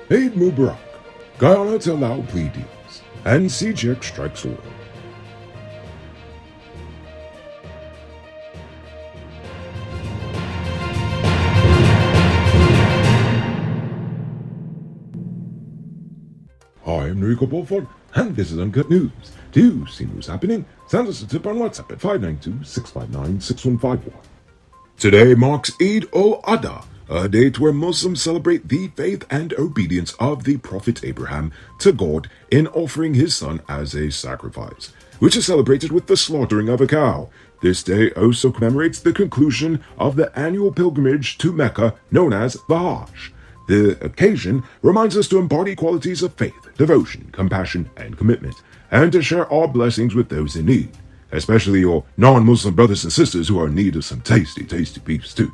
Eid Mubarak, Guyana to allow plea deals, and CGX strikes oil. Hi, I'm Enrico Beaufort, and this is Uncut News. Do you see news happening? Send us a tip on WhatsApp at 592-659-6151. Today marks Eid al-Adha, a date where Muslims celebrate the faith and obedience of the Prophet Abraham to God in offering his son as a sacrifice, which is celebrated with the slaughtering of a cow. This day also commemorates the conclusion of the annual pilgrimage to Mecca known as the Hajj. The occasion reminds us to embody qualities of faith, devotion, compassion, and commitment, and to share our blessings with those in need, especially your non-Muslim brothers and sisters who are in need of some tasty, tasty beefs too.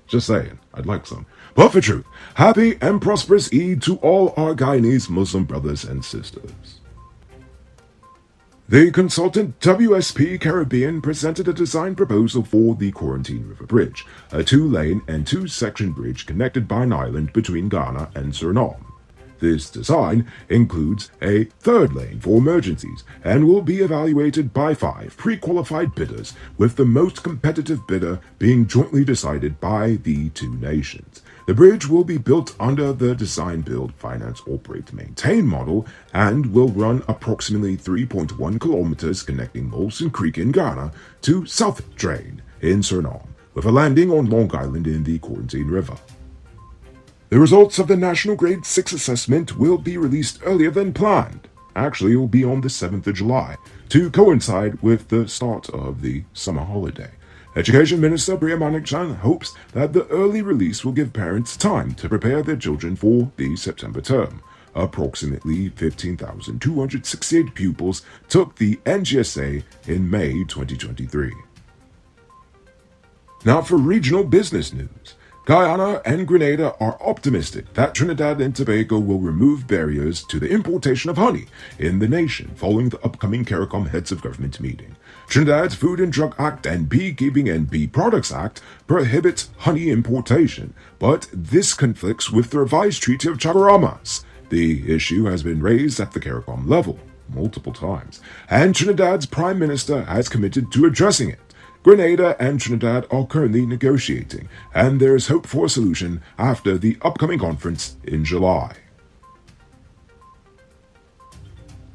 Just saying, I'd like some. But for truth, happy and prosperous Eid to all our Guyanese Muslim brothers and sisters. The consultant WSP Caribbean presented a design proposal for the Quarantine River Bridge, a 2-lane and 2-section bridge connected by an island between Ghana and Suriname. This design includes a 3rd lane for emergencies and will be evaluated by 5 pre-qualified bidders, with the most competitive bidder being jointly decided by the 2 nations. The bridge will be built under the Design, Build, Finance, Operate, Maintain model and will run approximately 3.1 kilometers connecting Molson Creek in Ghana to South Drain in Suriname, with a landing on Long Island in the Quarantine River. The results of the National Grade 6 assessment will be released earlier than planned. Actually, it will be on the 7th of July, to coincide with the start of the summer holiday. Education Minister Priya Manik-Chan hopes that the early release will give parents time to prepare their children for the September term. Approximately 15,268 pupils took the NGSA in May 2023. Now for regional business news. Guyana and Grenada are optimistic that Trinidad and Tobago will remove barriers to the importation of honey in the nation following the upcoming CARICOM Heads of Government meeting. Trinidad's Food and Drug Act and Beekeeping and Bee Products Act prohibits honey importation, but this conflicts with the revised Treaty of Chaguaramas. The issue has been raised at the CARICOM level multiple times, and Trinidad's Prime Minister has committed to addressing it. Grenada and Trinidad are currently negotiating, and there is hope for a solution after the upcoming conference in July.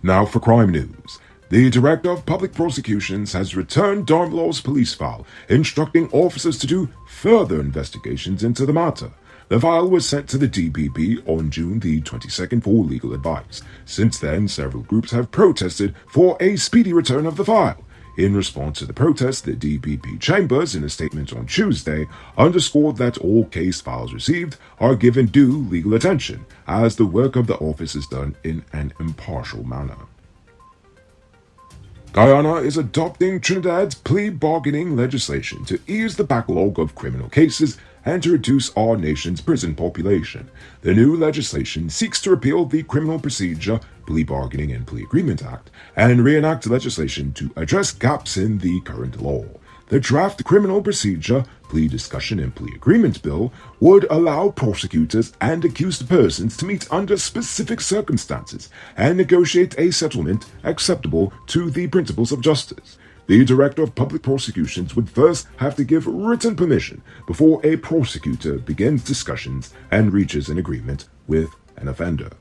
Now for crime news. The Director of Public Prosecutions has returned Darmlaw's police file, instructing officers to do further investigations into the matter. The file was sent to the DPP on June the 22nd for legal advice. Since then, several groups have protested for a speedy return of the file. In response to the protest, the DPP Chambers, in a statement on Tuesday, underscored that all case files received are given due legal attention, as the work of the office is done in an impartial manner. Guyana is adopting Trinidad's plea bargaining legislation to ease the backlog of criminal cases and to reduce our nation's prison population. The new legislation seeks to repeal the Criminal Procedure, Plea Bargaining and Plea Agreement Act and reenact legislation to address gaps in the current law. The draft Criminal Procedure, Plea Discussion and Plea Agreement Bill would allow prosecutors and accused persons to meet under specific circumstances and negotiate a settlement acceptable to the principles of justice. The Director of Public Prosecutions would first have to give written permission before a prosecutor begins discussions and reaches an agreement with an offender.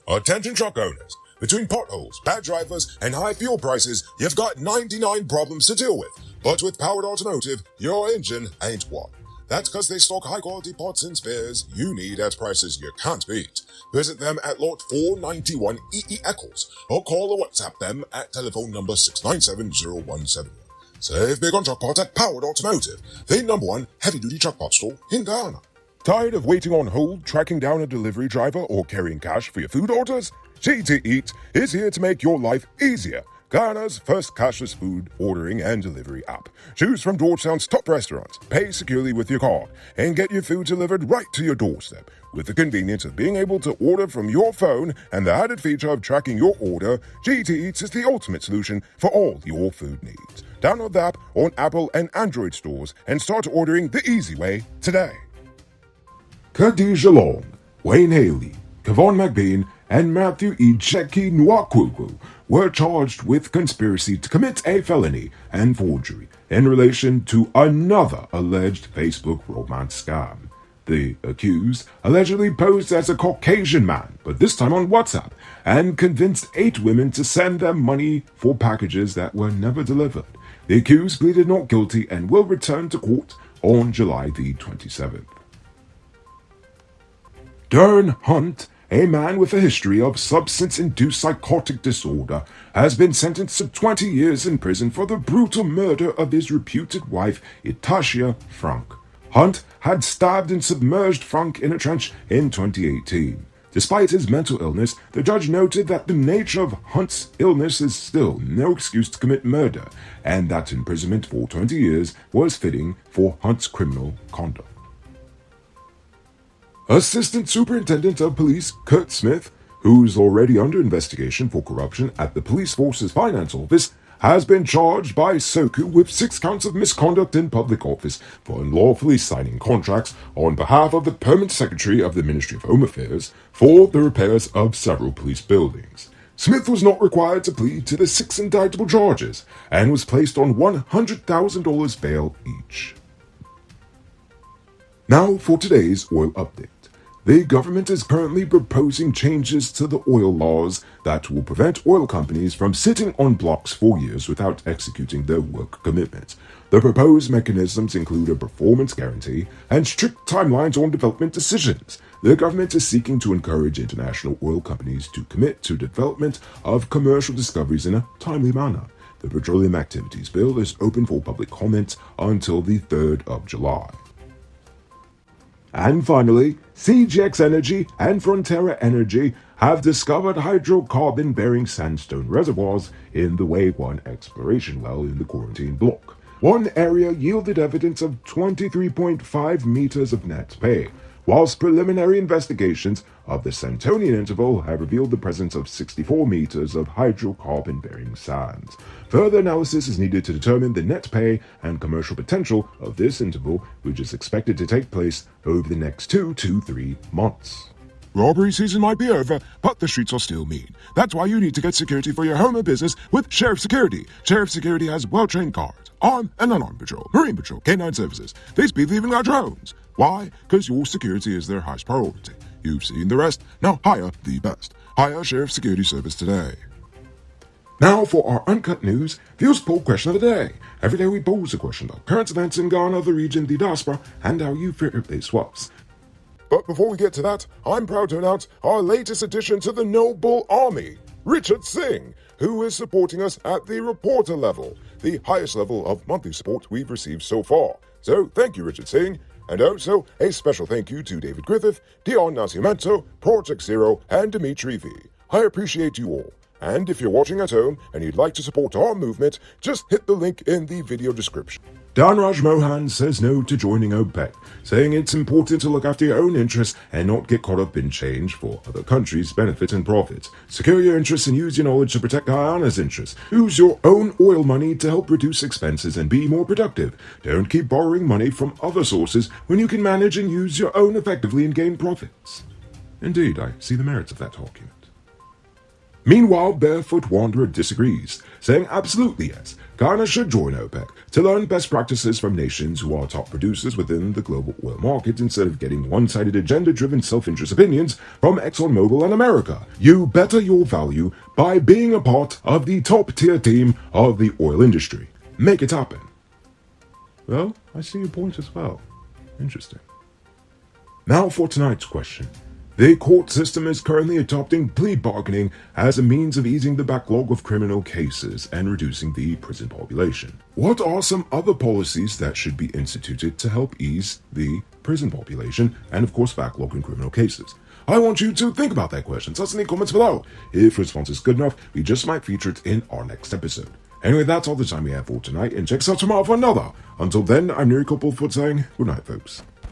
Attention truck owners. Between potholes, bad drivers, and high fuel prices, you've got 99 problems to deal with. But with Powered Automotive, your engine ain't one. That's because they stock high-quality parts and spares you need at prices you can't beat. Visit them at Lot 491 EE Eccles, or call or WhatsApp them at telephone number 6970171. Save big on truck parts at Powered Automotive, the #1 heavy-duty truck parts store in Guyana. Tired of waiting on hold, tracking down a delivery driver, or carrying cash for your food orders? GTEats is here to make your life easier. Guyana's first cashless food ordering and delivery app. Choose from Georgetown's top restaurants, pay securely with your card, and get your food delivered right to your doorstep. With the convenience of being able to order from your phone and the added feature of tracking your order, GTEats is the ultimate solution for all your food needs. Download the app on Apple and Android stores and start ordering the easy way today. Khadijah Long, Wayne Haley, Kevon McBean, and Matthew E. Cheki Nwakwu were charged with conspiracy to commit a felony and forgery in relation to another alleged Facebook romance scam. The accused allegedly posed as a Caucasian man, but this time on WhatsApp, and convinced 8 women to send them money for packages that were never delivered. The accused pleaded not guilty and will return to court on July the 27th. Darren Hunt, a man with a history of substance-induced psychotic disorder, has been sentenced to 20 years in prison for the brutal murder of his reputed wife, Itasia Frank. Hunt had stabbed and submerged Frank in a trench in 2018. Despite his mental illness, the judge noted that the nature of Hunt's illness is still no excuse to commit murder, and that imprisonment for 20 years was fitting for Hunt's criminal conduct. Assistant Superintendent of Police Kurt Smith, who's already under investigation for corruption at the Police Force's Finance Office, has been charged by SOCU with 6 counts of misconduct in public office for unlawfully signing contracts on behalf of the Permanent Secretary of the Ministry of Home Affairs for the repairs of several police buildings. Smith was not required to plead to the 6 indictable charges and was placed on $100,000 bail each. Now for today's oil update. The government is currently proposing changes to the oil laws that will prevent oil companies from sitting on blocks for years without executing their work commitments. The proposed mechanisms include a performance guarantee and strict timelines on development decisions. The government is seeking to encourage international oil companies to commit to development of commercial discoveries in a timely manner. The Petroleum Activities Bill is open for public comment until the 3rd of July. And finally, CGX Energy and Frontera Energy have discovered hydrocarbon-bearing sandstone reservoirs in the Wave 1 exploration well in the Quarantine Block. One area yielded evidence of 23.5 meters of net pay, whilst preliminary investigations of the Santonian interval have revealed the presence of 64 meters of hydrocarbon-bearing sands. Further analysis is needed to determine the net pay and commercial potential of this interval, which is expected to take place over the next 2 to 3 months. Robbery season might be over, but the streets are still mean. That's why you need to get security for your home or business with Sheriff Security. Sheriff Security has well-trained guards, armed and unarmed patrol, marine patrol, canine services. These people even got drones. Why? Because your security is their highest priority. You've seen the rest. Now hire the best. Hire Sheriff Security Service today. Now for our Uncut News, Views Poll Question of the Day. Every day we pose a question about current events in Ghana, the region, the diaspora, and how you fear it swaps. But before we get to that, I'm proud to announce our latest addition to the Noble Army, Richard Singh, who is supporting us at the reporter level, the highest level of monthly support we've received so far. So thank you, Richard Singh. And also, a special thank you to David Griffith, Dion Nascimento, Project Zero, and Dimitri V. I appreciate you all. And if you're watching at home and you'd like to support our movement, just hit the link in the video description. Danraj Mohan says no to joining OPEC, saying it's important to look after your own interests and not get caught up in change for other countries' benefits and profits. Secure your interests and use your knowledge to protect Guyana's interests. Use your own oil money to help reduce expenses and be more productive. Don't keep borrowing money from other sources when you can manage and use your own effectively and gain profits. Indeed, I see the merits of that argument. Meanwhile, Barefoot Wanderer disagrees, saying absolutely yes, Ghana should join OPEC to learn best practices from nations who are top producers within the global oil market instead of getting one-sided agenda-driven self-interest opinions from ExxonMobil and America. You better your value by being a part of the top-tier team of the oil industry. Make it happen. Well, I see your point as well. Interesting. Now for tonight's question. The court system is currently adopting plea bargaining as a means of easing the backlog of criminal cases and reducing the prison population. What are some other policies that should be instituted to help ease the prison population and, of course, backlog in criminal cases? I want you to think about that question. Tell us in the comments below. If response is good enough, we just might feature it in our next episode. Anyway, that's all the time we have for tonight, and check us out tomorrow for another. Until then, I'm Neri Koppelfoot saying good night, folks.